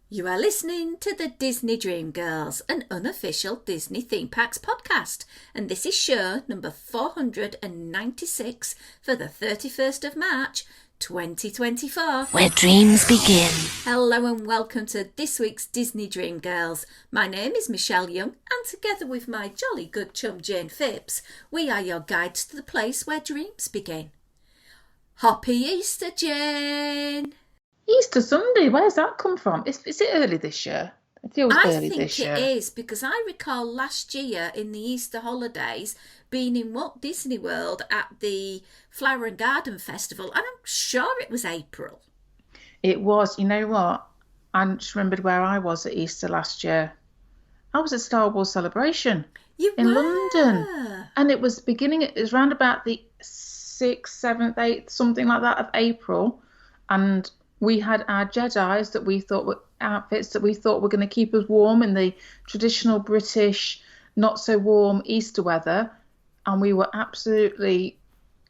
You are listening to the Disney Dream Girls, an unofficial Disney Theme Parks podcast, and this is show number 496 for the 31st of March 2024. Where dreams begin. Hello and welcome to this week's Disney Dream Girls. My name is Michelle Young, and together with my jolly good chum Jane Phipps, we are your guides to the place where dreams begin. Happy Easter, Jane! Easter Sunday, where's that come from? Is it early this year? It feels early this year. I think it is, because I recall last year in the Easter holidays being in Walt Disney World at the Flower and Garden Festival, and I'm sure it was April. It was. You know what? I just remembered where I was at Easter last year. I was at Star Wars Celebration in London. And it was round about the 6th, 7th, 8th, something like that of April. And we had our Jedis that we thought were outfits that we thought were going to keep us warm in the traditional British, not so warm Easter weather. And we were absolutely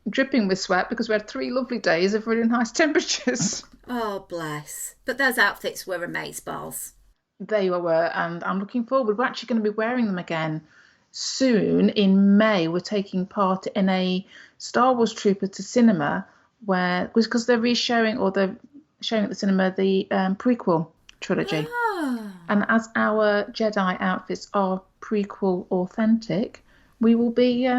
dripping with sweat because we had 3 lovely days of really nice temperatures. Oh, bless. But those outfits were amazeballs. They were, and I'm looking forward. We're actually going to be wearing them again soon in May. We're taking part in a Star Wars Trooper to cinema because they're re-showing or they're showing at the cinema the prequel trilogy. Oh. And as our Jedi outfits are prequel authentic, we will be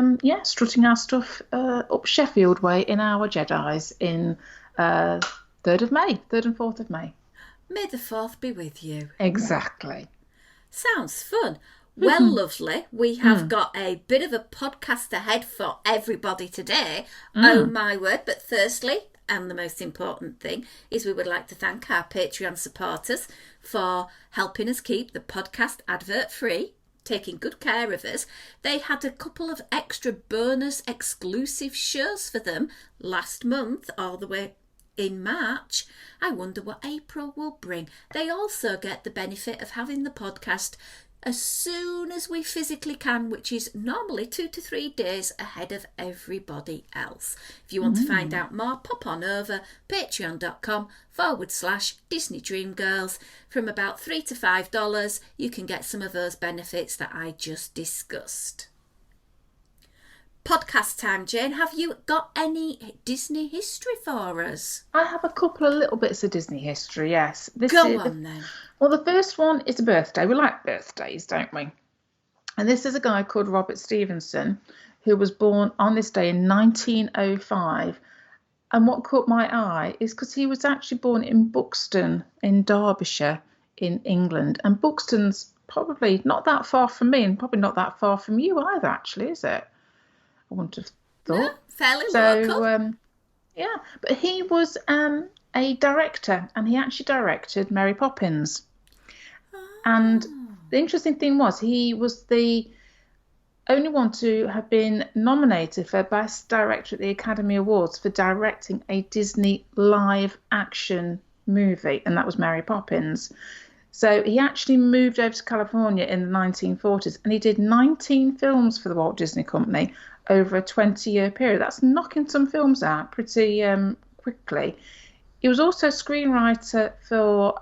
strutting our stuff up Sheffield way in our Jedis in 3rd and 4th of May. May the 4th be with you. Exactly. Sounds fun. Well, lovely. We have got a bit of a podcast ahead for everybody today. Oh, my word. But firstly, and the most important thing, is we would like to thank our Patreon supporters for helping us keep the podcast advert free, taking good care of us. They had a couple of extra bonus exclusive shows for them last month, all the way in March. I wonder what April will bring. They also get the benefit of having the podcast as soon as we physically can, which is normally 2 to 3 days ahead of everybody else. If you want to find out more, pop on over patreon.com/Disney Dream Girls. From about $3 to $5, you can get some of those benefits that I just discussed. Podcast time, Jane. Have you got any Disney history for us? I have a couple of little bits of Disney history, yes. Go on then. Well, the first one is a birthday. We like birthdays, don't we? And this is a guy called Robert Stevenson, who was born on this day in 1905. And what caught my eye is because he was actually born in Buxton in Derbyshire in England. And Buxton's probably not that far from me and probably not that far from you either, actually, is it? I wouldn't have thought. No, fairly local. But he was a director, and he actually directed Mary Poppins. And the interesting thing was he was the only one to have been nominated for Best Director at the Academy Awards for directing a Disney live action movie, and that was Mary Poppins. So he actually moved over to California in the 1940s, and he did 19 films for the Walt Disney Company over a 20-year period. That's knocking some films out pretty quickly. He was also a screenwriter for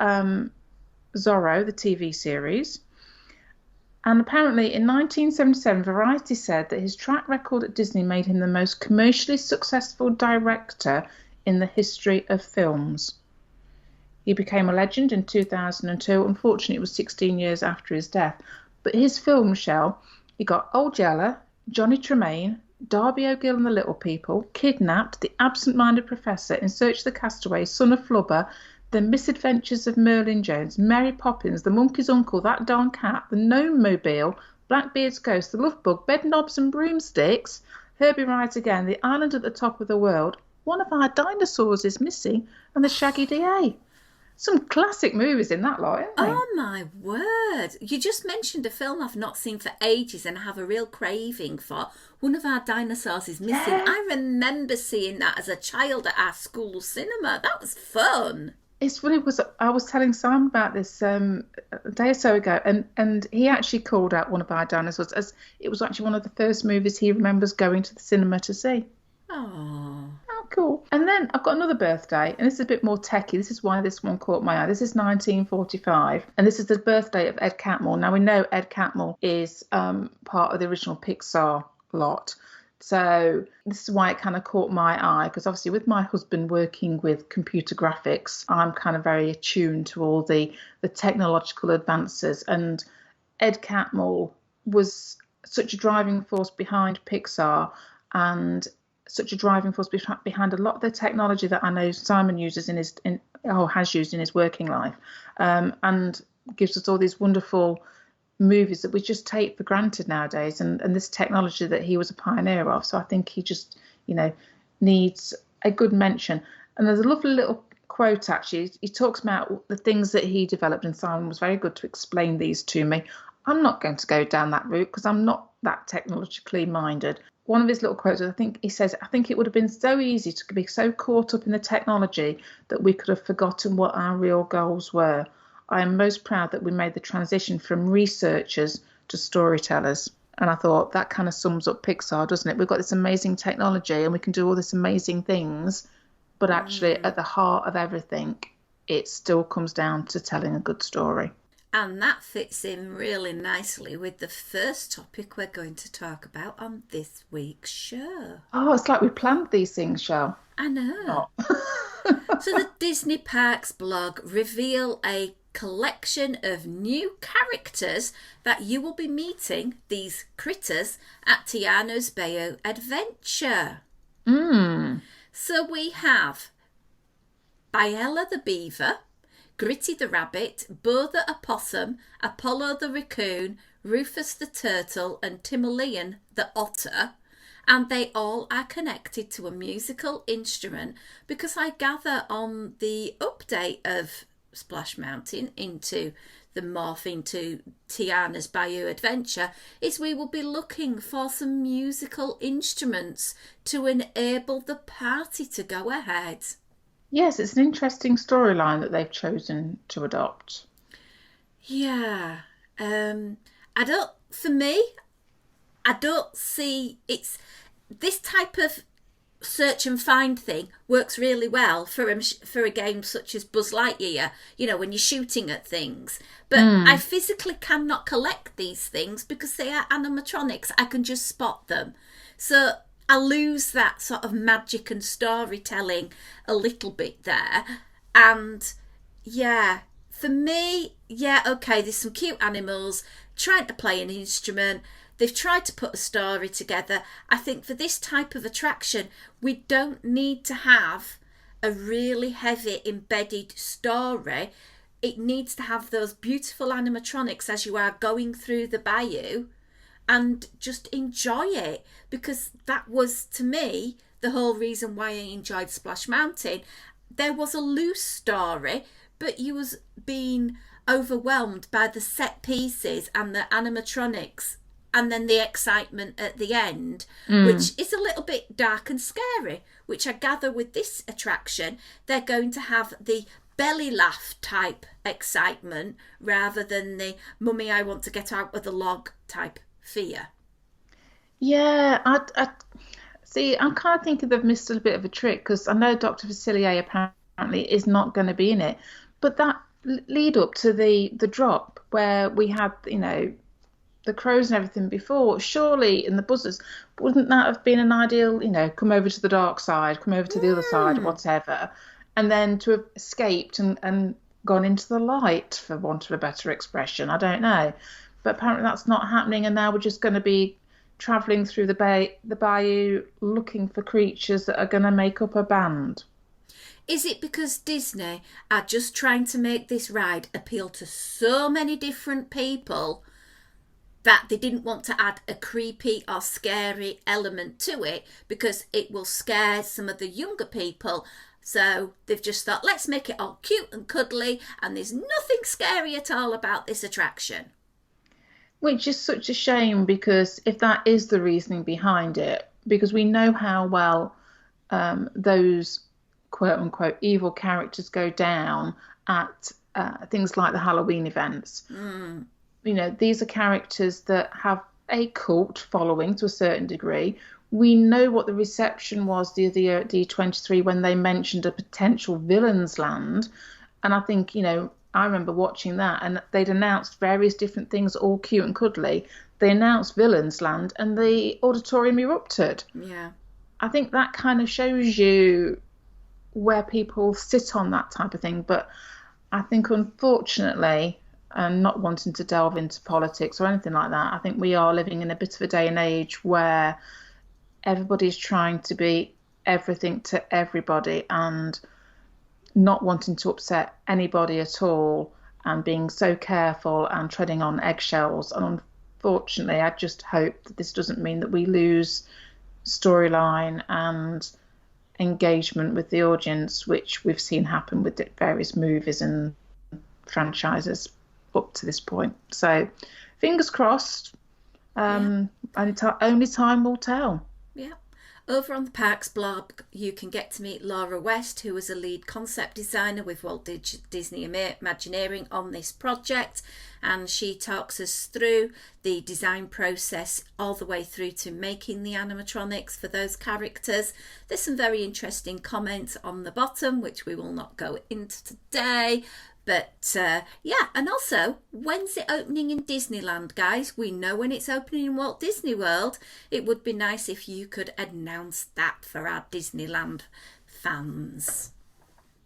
Zorro, the TV series. And apparently in 1977, Variety said that his track record at Disney made him the most commercially successful director in the history of films. He became a legend in 2002. Unfortunately, it was 16 years after his death. But his film, Shell, he got Old Yeller, Johnny Tremaine, Darby O'Gill and the Little People, Kidnapped, The Absent-Minded Professor, In Search of the Castaway, Son of Flubber, The Misadventures of Merlin Jones, Mary Poppins, The Monkey's Uncle, That Darn Cat, The Gnome Mobile, Blackbeard's Ghost, The Love Bug, Bed Knobs and Broomsticks, Herbie Rides Again, The Island at the Top of the World, One of Our Dinosaurs is Missing, and The Shaggy DA. Some classic movies in that lot, isn't there? Oh my word. You just mentioned a film I've not seen for ages and I have a real craving for. One of Our Dinosaurs is Missing. Yeah. I remember seeing that as a child at our school cinema. That was fun. It's funny, I was telling Simon about this a day or so ago, and he actually called out One of Our Dinosaurs as it was actually one of the first movies he remembers going to the cinema to see. Oh. How Cool. And then I've got another birthday, and this is a bit more techie. This is why this one caught my eye. This is 1945, and this is the birthday of Ed Catmull. Now, we know Ed Catmull is part of the original Pixar lot. So this is why it kind of caught my eye, because obviously with my husband working with computer graphics, I'm kind of very attuned to all the technological advances. And Ed Catmull was such a driving force behind Pixar, and such a driving force behind a lot of the technology that I know Simon uses has used in his working life, and gives us all these wonderful movies that we just take for granted nowadays, and this technology that he was a pioneer of. So I think he just, needs a good mention. And there's a lovely little quote, actually. He talks about the things that he developed, and Simon was very good to explain these to me. I'm not going to go down that route because I'm not that technologically minded. One of his little quotes, I think he says, I think it would have been so easy to be so caught up in the technology that we could have forgotten what our real goals were. I am most proud that we made the transition from researchers to storytellers. And I thought that kind of sums up Pixar, doesn't it? We've got this amazing technology and we can do all this amazing things, but actually at the heart of everything, it still comes down to telling a good story. And that fits in really nicely with the first topic we're going to talk about on this week's show. Oh, it's like we planned these things, Shell. I know. So the Disney Parks blog reveal a collection of new characters that you will be meeting, these critters, at Tiana's Bayou Adventure. So we have Biella the beaver, Gritty the rabbit, Bo the opossum, Apollo the raccoon, Rufus the turtle, and Timoleon the otter. And they all are connected to a musical instrument, because I gather on the update of Splash Mountain into the morph into Tiana's Bayou Adventure is we will be looking for some musical instruments to enable the party to go ahead. Yes, it's an interesting storyline that they've chosen to adopt. Yeah. I don't see it's this type of search and find thing works really well for a game such as Buzz Lightyear, when you're shooting at things. But I physically cannot collect these things because they are animatronics. I can just spot them. So I lose that sort of magic and storytelling a little bit there. And yeah, for me, okay, there's some cute animals trying to play an instrument. They've tried to put a story together. I think for this type of attraction, we don't need to have a really heavy embedded story. It needs to have those beautiful animatronics as you are going through the bayou and just enjoy it, because that was, to me, the whole reason why I enjoyed Splash Mountain. There was a loose story, but you was being overwhelmed by the set pieces and the animatronics, and then the excitement at the end, which is a little bit dark and scary, which I gather with this attraction, they're going to have the belly laugh type excitement rather than the mummy, I want to get out of the log type fear. Yeah, I see. I'm kind of thinking they've missed a bit of a trick, because I know Dr. Facilier apparently is not going to be in it, but that lead up to the drop where we had, the crows and everything before, surely, and the buzzers, wouldn't that have been an ideal, come over to the dark side, come over to the other side, whatever, and then to have escaped and gone into the light, for want of a better expression? I don't know. But apparently that's not happening, and now we're just going to be travelling through the bayou looking for creatures that are going to make up a band. Is it because Disney are just trying to make this ride appeal to so many different people that they didn't want to add a creepy or scary element to it, because it will scare some of the younger people? So they've just thought, let's make it all cute and cuddly, and there's nothing scary at all about this attraction. Which is such a shame, because if that is the reasoning behind it, because we know how well those quote-unquote evil characters go down at things like the Halloween events. These are characters that have a cult following to a certain degree. we know what the reception was the other year at D23 when they mentioned a potential Villains Land. And I think, I remember watching that, and they'd announced various different things, all cute and cuddly. They announced Villains Land and the auditorium erupted. Yeah. I think that kind of shows you where people sit on that type of thing. But I think, unfortunately, and not wanting to delve into politics or anything like that, I think we are living in a bit of a day and age where everybody's trying to be everything to everybody and not wanting to upset anybody at all and being so careful and treading on eggshells. And unfortunately, I just hope that this doesn't mean that we lose storyline and engagement with the audience, which we've seen happen with various movies and franchises up to this point. So fingers crossed. Only time will tell. Yeah. Over on the Parks blog, you can get to meet Laura West, who was a lead concept designer with Walt Disney Imagineering on this project, and she talks us through the design process all the way through to making the animatronics for those characters. There's some very interesting comments on the bottom, which we will not go into today. But and also, when's it opening in Disneyland, guys? We know when it's opening in Walt Disney World. It would be nice if you could announce that for our Disneyland fans.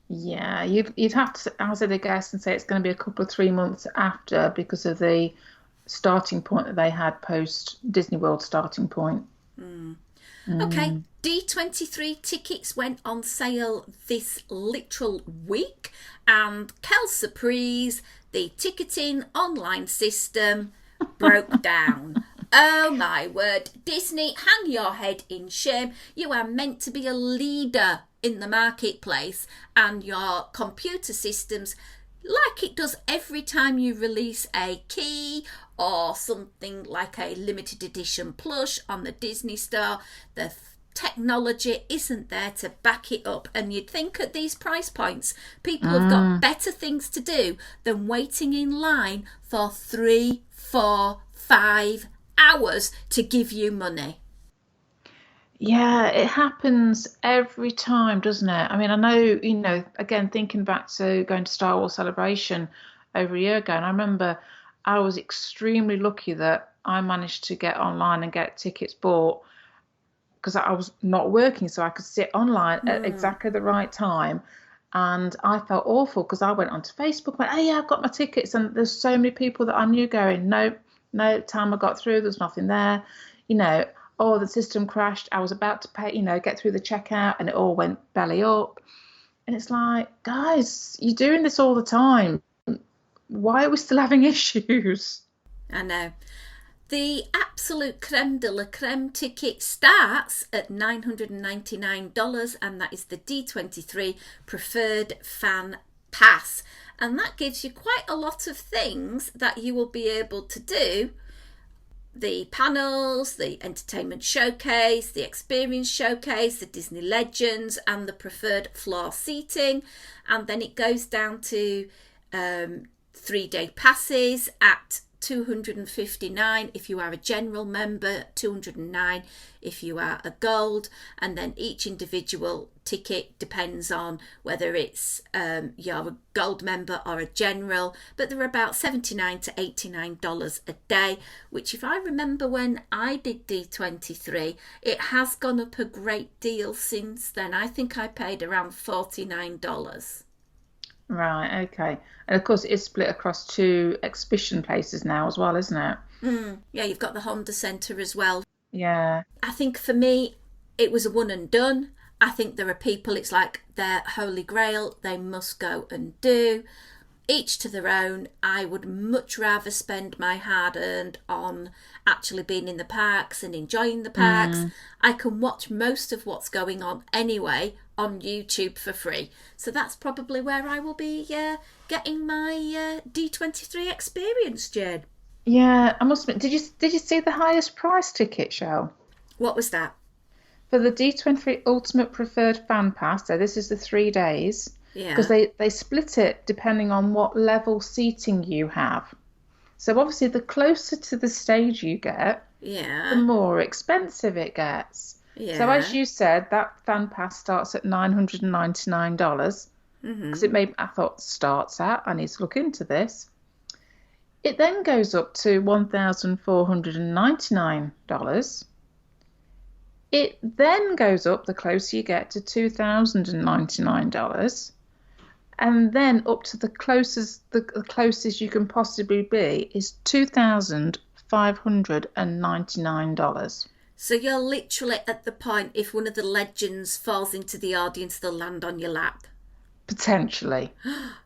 Yeah, you'd have to hazard a guess and say it's going to be a couple of 3 months after, because of the starting point that they had post Disney World starting point. Okay, D23 tickets went on sale this literal week, and quelle surprise, the ticketing online system broke down. Oh my word, Disney, hang your head in shame. You are meant to be a leader in the marketplace, and your computer systems, like it does every time you release a key or something like a limited edition plush on the Disney Store, the technology isn't there to back it up. And you'd think at these price points, people have got better things to do than waiting in line for 3, 4, 5 hours to give you money. Yeah, it happens every time, doesn't it? I mean, I know, again, thinking back to going to Star Wars Celebration over a year ago, and I remember I was extremely lucky that I managed to get online and get tickets bought because I was not working, so I could sit online at exactly the right time. And I felt awful because I went onto Facebook, went, "Oh yeah, I've got my tickets," and there's so many people that I knew going, no, time I got through, there's nothing there, oh, the system crashed. I was about to pay, get through the checkout, and it all went belly up. And it's like, guys, you're doing this all the time. Why are we still having issues? I know. The absolute creme de la creme ticket starts at $999, and that is the D23 Preferred Fan Pass. And that gives you quite a lot of things that you will be able to do. The panels, the entertainment showcase, the experience showcase, the Disney Legends, and the preferred floor seating. And then it goes down to 3-day passes at $259 if you are a general member, $209 if you are a gold, and then each individual ticket depends on whether it's you're a gold member or a general, but they're about $79 to $89 a day, which, if I remember when I did D23, it has gone up a great deal since then. I think I paid around $49. Right, okay. And of course, it's split across 2 exhibition places now as well, isn't it? Yeah, you've got the Honda Centre as well. Yeah. I think for me, it was a one and done. I think there are people, it's like their holy grail, they must go and do. Each to their own. I would much rather spend my hard-earned on actually being in the parks and enjoying the parks. I can watch most of what's going on anyway on YouTube for free. So that's probably where I will be getting my D23 experience, Jane. Yeah, I must admit, did you see the highest price ticket, Shell? What was that? For the D23 Ultimate Preferred Fan Pass, so this is the 3 days. Yeah. Because they split it depending on what level seating you have. So obviously, the closer to the stage you get, the Yeah. more expensive it gets. So as Yeah. you said, that fan pass starts at $999 because it made I thought starts at I need to look into this. It then goes up to $1,499. It then goes up the closer you get to $2,099, and then up to the closest you can possibly be is $2,599. So you're literally at the point if one of the legends falls into the audience, they'll land on your lap. Potentially.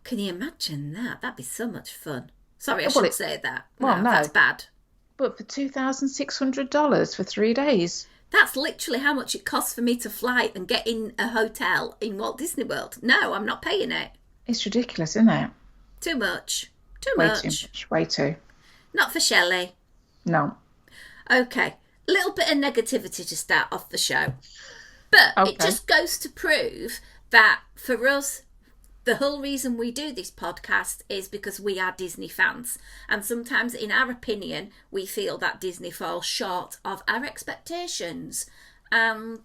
Can you imagine that? That'd be so much fun. Sorry, I Well, shouldn't say that. well, no. That's bad. But for $2,600 for 3 days. That's literally how much it costs for me to fly and get in a hotel in Walt Disney World. No, I'm not paying it. It's ridiculous, isn't it? Too much. Too Way much. too much. Way too. Not for Shelley. No. Okay. A little bit of negativity to start off the show. But Okay. it just goes to prove that for us, the whole reason we do this podcast is because we are Disney fans. And sometimes, in our opinion, we feel that Disney falls short of our expectations. And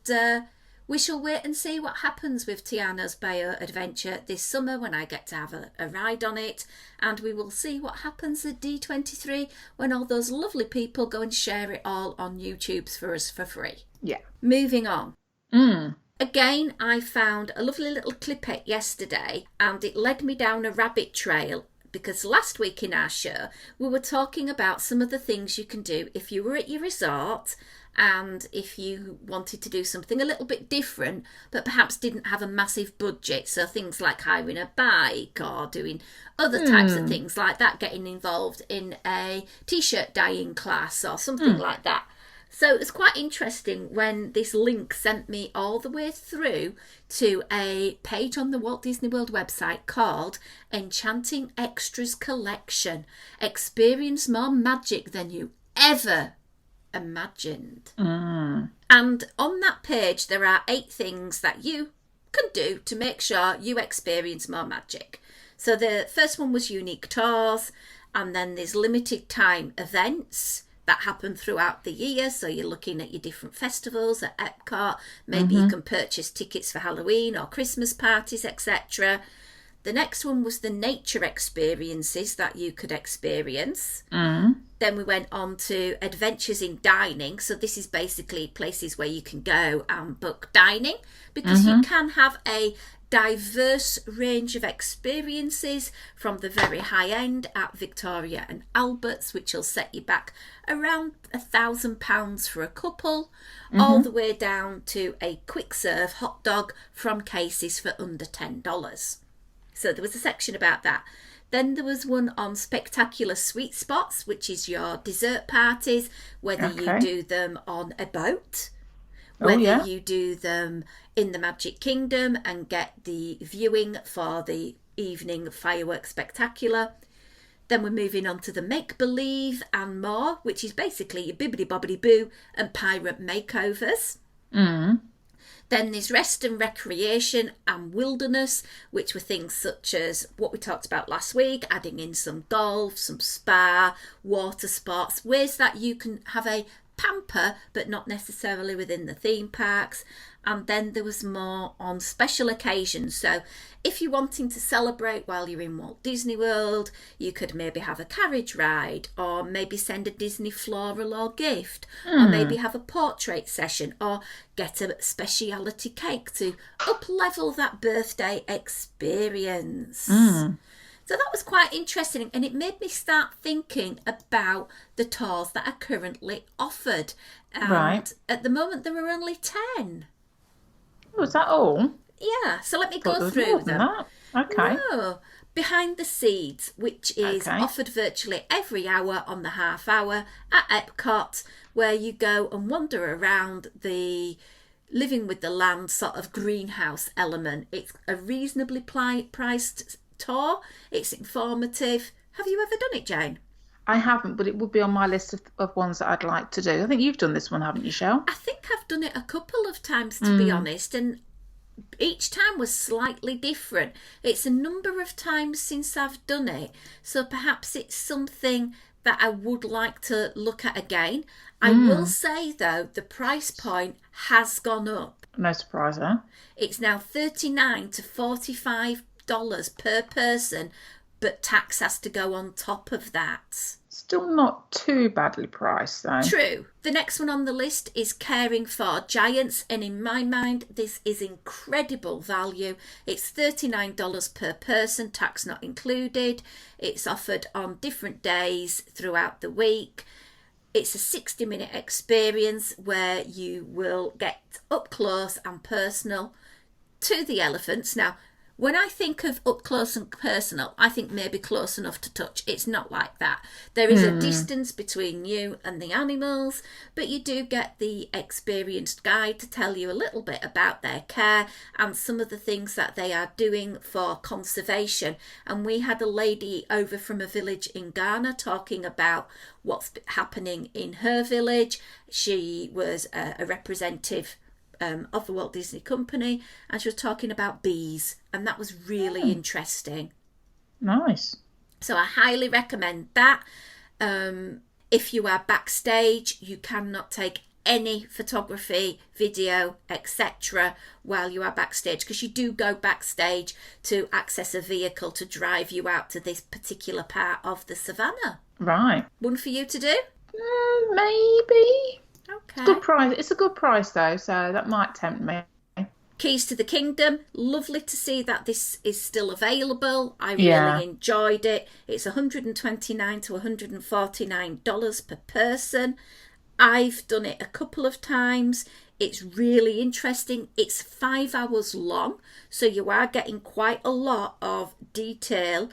we shall wait and see what happens with Tiana's Bayou adventure this summer when I get to have a ride on it. And we will see what happens at D23 when all those lovely people go and share it all on YouTube's for us for free. Yeah. Moving on. Mm. Again, I found a lovely little clipette yesterday and it led me down a rabbit trail because last week in our show we were talking about some of the things you can do if you were at your resort and if you wanted to do something a little bit different but perhaps didn't have a massive budget. So things like hiring a bike or doing other types of things like that, getting involved in a t-shirt dyeing class or something like that. So it was quite interesting when this link sent me all the way through to a page on the Walt Disney World website called Enchanting Extras Collection. Experience more magic than you ever imagined. And on that page, there are 8 things that you can do to make sure you experience more magic. So the first one was unique tours, and then there's limited time events that happen throughout the year. So you're looking at your different festivals at Epcot. Maybe you can purchase tickets for Halloween or Christmas parties, etc. The next one was the nature experiences that you could experience. Then we went on to adventures in dining. So this is basically places where you can go and book dining because you can have a diverse range of experiences from the very high end at Victoria and Albert's, which will set you back around £1,000 for a couple, all the way down to a quick serve hot dog from Casey's for under $10. So there was a section about that. Then there was one on spectacular sweet spots, which is your dessert parties, whether you do them on a boat, whether you do them in the Magic Kingdom and get the viewing for the evening fireworks spectacular. Then we're moving on to the make-believe and more, which is basically your bibbidi-bobbidi-boo and pirate makeovers. Then there's rest and recreation and wilderness, which were things such as what we talked about last week, adding in some golf, some spa, water sports, ways that you can have a pamper but not necessarily within the theme parks. And then there was more on special occasions. So if you're wanting to celebrate while you're in Walt Disney World, you could maybe have a carriage ride, or maybe send a Disney floral or gift, or maybe have a portrait session, or get a speciality cake to up-level that birthday experience. So that was quite interesting, and it made me start thinking about the tours that are currently offered. And at the moment, there are only 10. Oh, is that all? Yeah, so let me Thought there go was through more than them. that. Okay. No. Behind the Seeds, which is offered virtually every hour on the half hour at Epcot, where you go and wander around the living with the land sort of greenhouse element. It's a reasonably priced tour. It's informative. Have you ever done it, Jane? I haven't, but it would be on my list of ones that I'd like to do. I think you've done this one, haven't you, Shell? I think I've done it a couple of times, to be honest, and each time was slightly different. It's a number of times since I've done it, so perhaps it's something that I would like to look at again. I will say, though, the price point has gone up. No surprise, huh? It's now $39 to $45 per person, but tax has to go on top of that. Still not too badly priced, though. True. The next one on the list is Caring for Giants, and in my mind, this is incredible value. It's $39 per person, tax not included. It's offered on different days throughout the week. It's a 60-minute experience where you will get up close and personal to the elephants. Now, when I think of up close and personal, I think maybe close enough to touch. It's not like that. There is a distance between you and the animals, but you do get the experienced guide to tell you a little bit about their care and some of the things that they are doing for conservation. And we had a lady over from a village in Ghana talking about what's happening in her village. She was a representative of the Walt Disney Company, and she was talking about bees, and that was really interesting. Nice. So I highly recommend that. If you are backstage, you cannot take any photography, video, etc. while you are backstage, because you do go backstage to access a vehicle to drive you out to this particular part of the savannah. Right. One for you to do? Maybe. Okay. Good price. It's a good price though, so that might tempt me. Keys to the Kingdom. Lovely to see that this is still available. I really enjoyed it. It's $129 to $149 per person. I've done it a couple of times. It's really interesting. It's 5 hours long, so you are getting quite a lot of detail.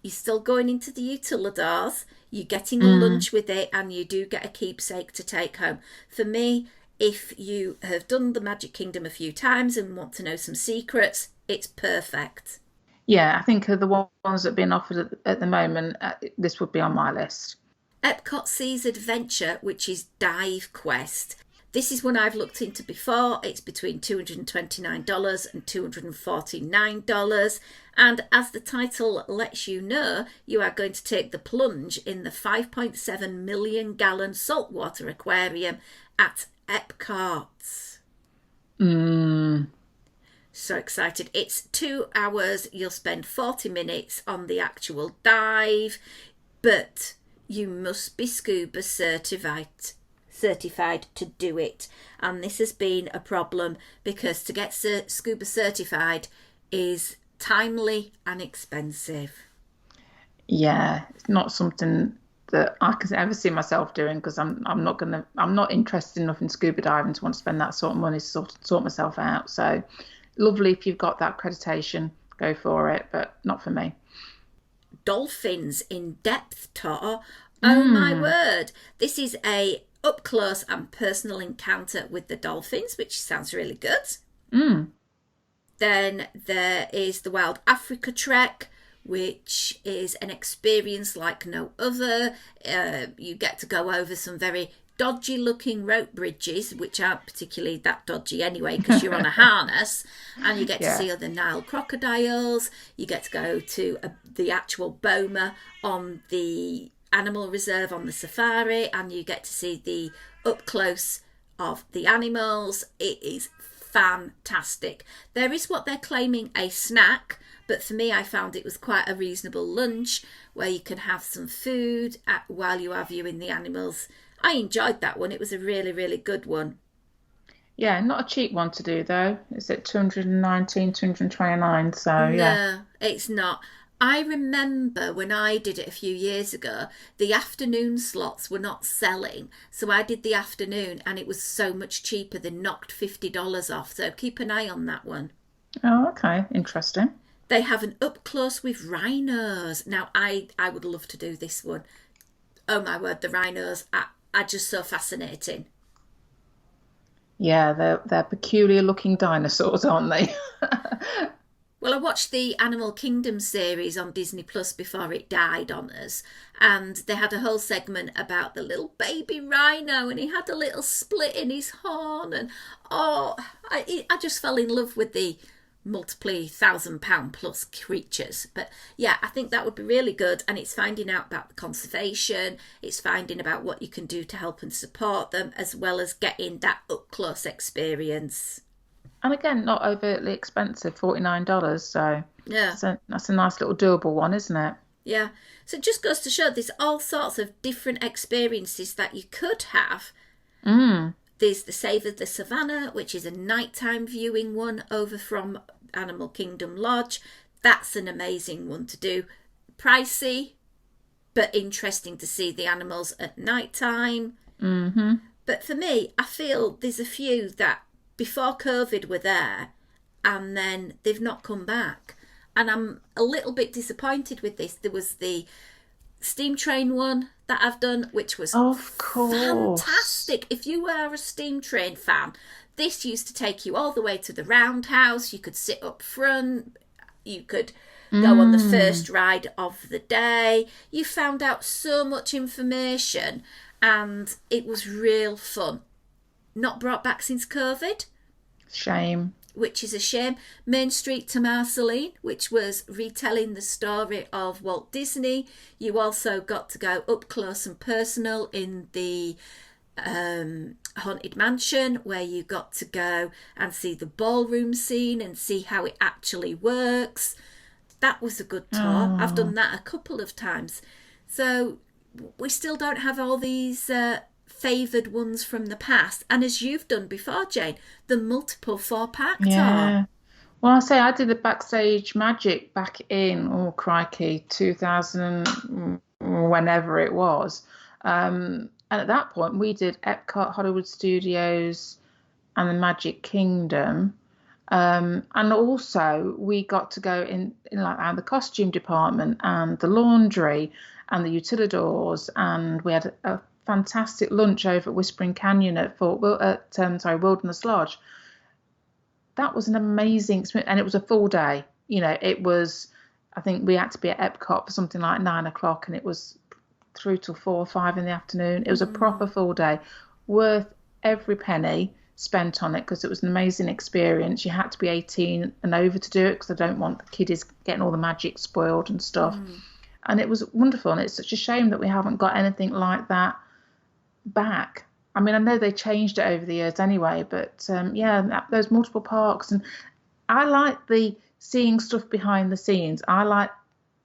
You're still going into the Utilidors. You're getting a lunch with it, and you do get a keepsake to take home. For me, if you have done the Magic Kingdom a few times and want to know some secrets, it's perfect. Yeah, I think of the ones that have been offered at the moment, this would be on my list. Epcot Sea's Adventure, which is Dive Quest. This is one I've looked into before. It's between $229 and $249. And as the title lets you know, you are going to take the plunge in the 5.7 million gallon saltwater aquarium at Epcot. So excited. It's 2 hours. You'll spend 40 minutes on the actual dive, but you must be scuba certified to do it. And this has been a problem because to get scuba certified is timely and expensive. Yeah, it's not something that I can ever see myself doing, because I'm not interested enough in scuba diving to want to spend that sort of money to sort myself out. So lovely if you've got that accreditation, go for it, but not for me. Dolphins in depth tour. Oh my word. This is a up close and personal encounter with the dolphins, which sounds really good. Then there is the Wild Africa Trek, which is an experience like no other. You get to go over some very dodgy looking rope bridges, which aren't particularly that dodgy anyway because you're on a harness, and you get to see other Nile crocodiles. You get to go to the actual boma on the animal reserve on the safari, and you get to see the up close of the animals. It is fantastic. There is what they're claiming a snack, but for me I found it was quite a reasonable lunch where you can have some food while you are viewing the animals. I enjoyed that one. It was a really, really good one. Yeah, not a cheap one to do though. It's at $219, $229, so yeah. No, it's not. I remember when I did it a few years ago, the afternoon slots were not selling. So I did the afternoon and it was so much cheaper. They knocked $50 off. So keep an eye on that one. Oh, okay. Interesting. They have an up close with rhinos. Now, I would love to do this one. Oh my word, the rhinos are just so fascinating. Yeah, they're peculiar looking dinosaurs, aren't they? Well, I watched the Animal Kingdom series on Disney Plus before it died on us, and they had a whole segment about the little baby rhino, and he had a little split in his horn, and I just fell in love with the multiply £1,000 plus creatures. But yeah, I think that would be really good. And it's finding out about the conservation, it's finding about what you can do to help and support them, as well as getting that up close experience. And again, not overtly expensive, $49. So Yeah. that's a nice little doable one, isn't it? Yeah. So it just goes to show there's all sorts of different experiences that you could have. There's the Save of the Savannah, which is a nighttime viewing one over from Animal Kingdom Lodge. That's an amazing one to do. Pricey, but interesting to see the animals at nighttime. But for me, I feel there's a few that before COVID were there and then they've not come back. And I'm a little bit disappointed with this. There was the steam train one that I've done, which was Of course. fantastic. If you were a steam train fan, this used to take you all the way to the roundhouse. You could sit up front. You could go on the first ride of the day. You found out so much information and it was real fun. Not brought back since COVID. Shame. Which is a shame. Main Street to Marceline, which was retelling the story of Walt Disney. You also got to go up close and personal in the Haunted Mansion, where you got to go and see the ballroom scene and see how it actually works. That was a good tour. I've done that a couple of times. So we still don't have all these favoured ones from the past. And as you've done before, Jane, the multiple 4-pack tour. Well, I say I did the Backstage Magic back in, oh crikey, 2000, whenever it was. And at that point, we did Epcot, Hollywood Studios, and the Magic Kingdom. And also we got to go in like the costume department and the laundry and the utilidors, and we had a fantastic lunch over at Whispering Canyon at Wilderness Lodge. That was an amazing experience, and it was a full day. You know, it was, I think we had to be at Epcot for something like 9 o'clock, and it was through till 4 or 5 in the afternoon. It was a proper full day, worth every penny spent on it, because it was an amazing experience. You had to be 18 and over to do it, because I don't want the kiddies getting all the magic spoiled and stuff. And it was wonderful, and it's such a shame that we haven't got anything like back. I mean, I know they changed it over the years anyway, but those multiple parks, and I like the seeing stuff behind the scenes. I like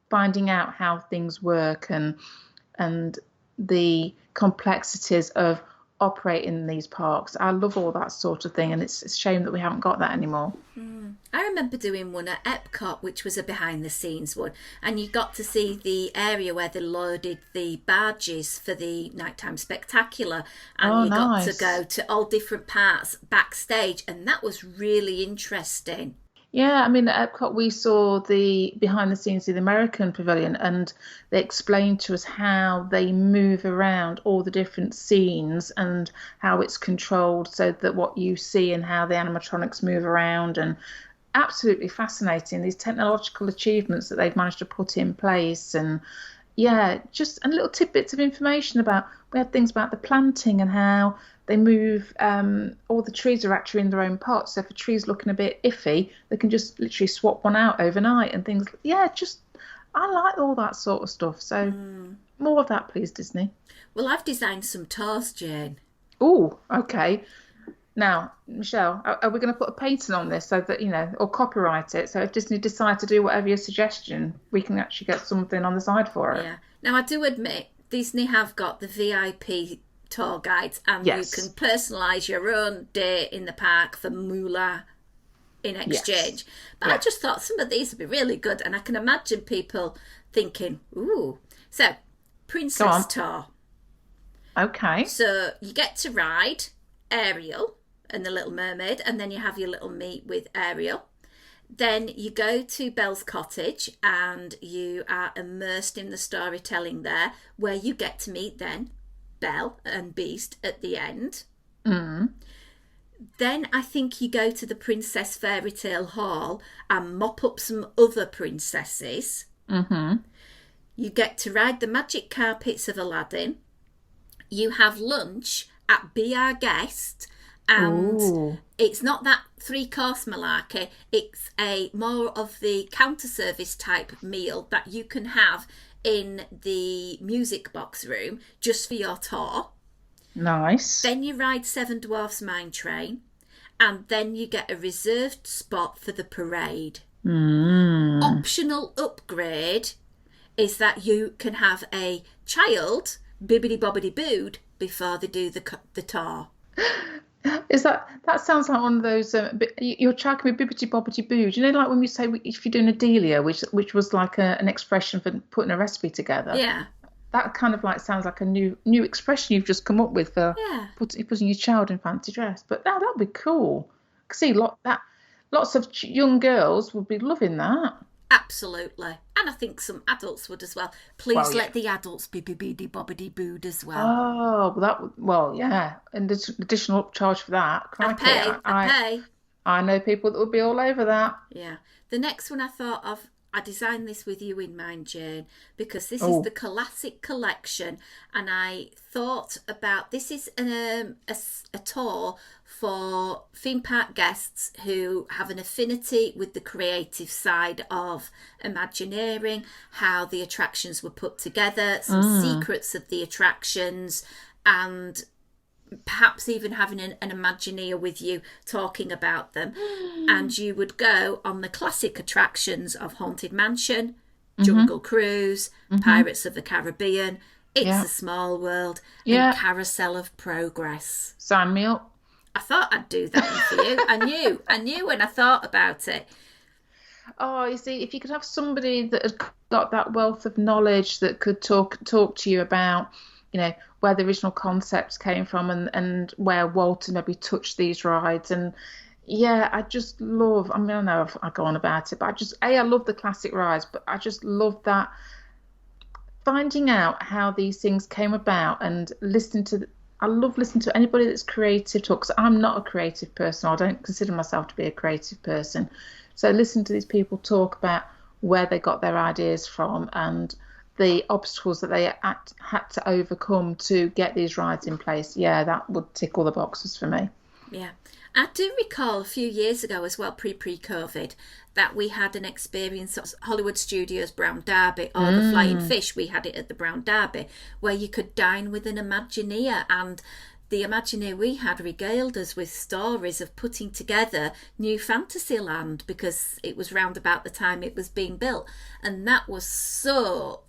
finding out how things work and the complexities of operating these parks. I love all that sort of thing, and it's a shame that we haven't got that anymore. I remember doing one at Epcot, which was a behind the scenes one, and you got to see the area where they loaded the barges for the nighttime spectacular, and got to go to all different parts backstage, and that was really interesting. Yeah, I mean, at Epcot we saw the behind the scenes of the American Pavilion, and they explained to us how they move around all the different scenes and how it's controlled so that what you see and how the animatronics move around, and absolutely fascinating, these technological achievements that they've managed to put in place. And just and little tidbits of information we had things about the planting and how they move, all the trees are actually in their own pots. So if a tree's looking a bit iffy, they can just literally swap one out overnight and things. I like all that sort of stuff. So more of that, please, Disney. Well, I've designed some tours, Jane. Oh, okay. Now, Michelle, are we going to put a patent on this so that, or copyright it? So if Disney decide to do whatever your suggestion, we can actually get something on the side for it. Yeah. Now, I do admit, Disney have got the VIP tour guides, and you can personalise your own day in the park for moolah in exchange. But I just thought some of these would be really good, and I can imagine people thinking, ooh. So, Princess Tour. Okay. So, you get to ride Ariel and the Little Mermaid, and then you have your little meet with Ariel. Then you go to Belle's Cottage, and you are immersed in the storytelling there, where you get to meet then Belle and Beast at the end. Then I think you go to the Princess Fairy Tale Hall and mop up some other princesses. You get to ride the magic carpets of Aladdin. You have lunch at Be Our Guest, And Ooh. it's not that 3-course malarkey. It's a more of the counter service type meal that you can have in the music box room just for your tour. Nice. Then you ride Seven Dwarfs Mine Train, and then you get a reserved spot for the parade. Optional upgrade is that you can have a child bibbidi bobbidi booed before they do the tour. Is that sounds like one of those? You're chatting with bibbidi bobbidi boo. Do you know, like when we say if you're doing a delia, which was like an expression for putting a recipe together. Yeah. That kind of like sounds like a new expression you've just come up with for putting your child in fancy dress. But that'd be cool. See, lots of young girls would be loving that. Absolutely. And I think some adults would as well. Please let the adults be bibbidi bobbidi booed as well. Oh, yeah. And there's additional upcharge for that. Crikey. I pay. I know people that would be all over that. Yeah. The next one I thought of, I designed this with you in mind, Jane, because this is the classic collection, and I thought about this is a tour for theme park guests who have an affinity with the creative side of Imagineering, how the attractions were put together, some secrets of the attractions, and perhaps even having an Imagineer with you talking about them. And you would go on the classic attractions of Haunted Mansion, Jungle Cruise, Pirates of the Caribbean, It's a Small World, and Carousel of Progress. Sign me up. I thought I'd do that one for you. I knew when I thought about it. Oh, you see, if you could have somebody that had got that wealth of knowledge that could talk to you about, you know, where the original concepts came from and where Walter maybe touched these rides. And yeah, I just love, I mean, I know I go on about it, but I love the classic rides, but I just love that finding out how these things came about and I love listening to anybody that's creative talk, because I'm not a creative person. I don't consider myself to be a creative person. So listen to these people talk about where they got their ideas from and the obstacles that they had to overcome to get these rides in place. Yeah, that would tick all the boxes for me. Yeah. I do recall a few years ago as well, pre-COVID, that we had an experience at Hollywood Studios Brown Derby, or the Flying Fish. We had it at the Brown Derby, where you could dine with an Imagineer, and the Imagineer we had regaled us with stories of putting together New Fantasyland, because it was round about the time it was being built. And that was so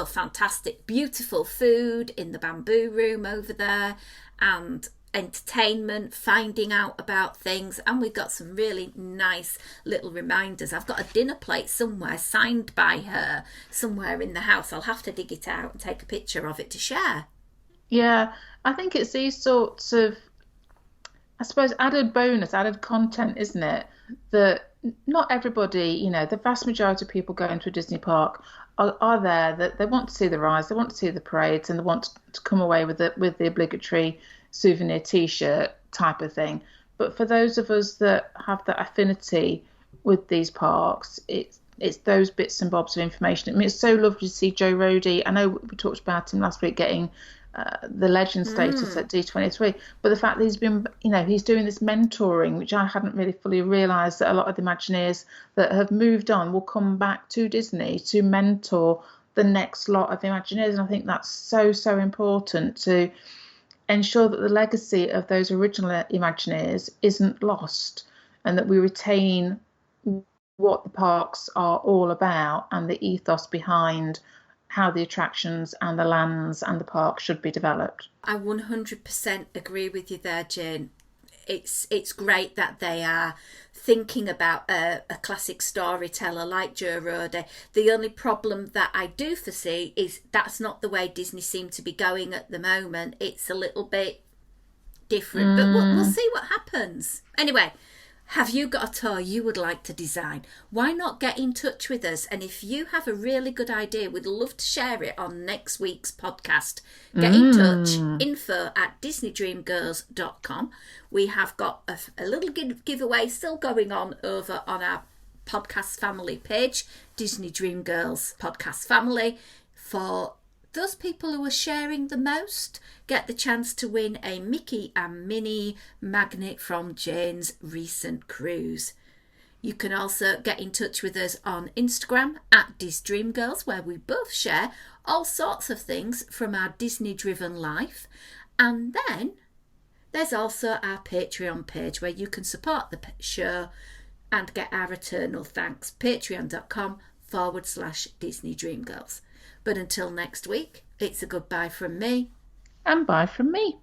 fantastic. Beautiful food in the bamboo room over there, and entertainment, finding out about things, and we got some really nice little reminders. I've got a dinner plate somewhere signed by her somewhere in the house. I'll have to dig it out and take a picture of it to share. Yeah, I think it's these sorts of, I suppose, added content, isn't it? That not everybody, you know, the vast majority of people going to a Disney park are there that they want to see the rides, they want to see the parades, and they want to come away with the obligatory souvenir T-shirt type of thing. But for those of us that have that affinity with these parks, it's those bits and bobs of information. I mean, it's so lovely to see Joe Rohde. I know we talked about him last week getting the legend status at D23, but the fact that he's been, you know, he's doing this mentoring, which I hadn't really fully realised, that a lot of the Imagineers that have moved on will come back to Disney to mentor the next lot of Imagineers. And I think that's so important to ensure that the legacy of those original Imagineers isn't lost, and that we retain what the parks are all about and the ethos behind how the attractions and the lands and the park should be developed. I 100% agree with you there, Jane. It's great that they are thinking about a classic storyteller like Joe Rohde. The only problem that I do foresee is that's not the way Disney seem to be going at the moment. It's a little bit different, but we'll see what happens. Anyway, have you got a tour you would like to design? Why not get in touch with us? And if you have a really good idea, we'd love to share it on next week's podcast. Get in touch, info@disneydreamgirls.com. We have got a little giveaway still going on over on our podcast family page, Disney Dream Girls Podcast Family, for those those people who are sharing the most get the chance to win a Mickey and Minnie magnet from Jane's recent cruise. You can also get in touch with us on Instagram at DisDreamGirls, where we both share all sorts of things from our Disney-driven life. And then there's also our Patreon page where you can support the show and get our eternal thanks. Patreon.com/DisneyDreamGirls. But until next week, it's a goodbye from me. And bye from me.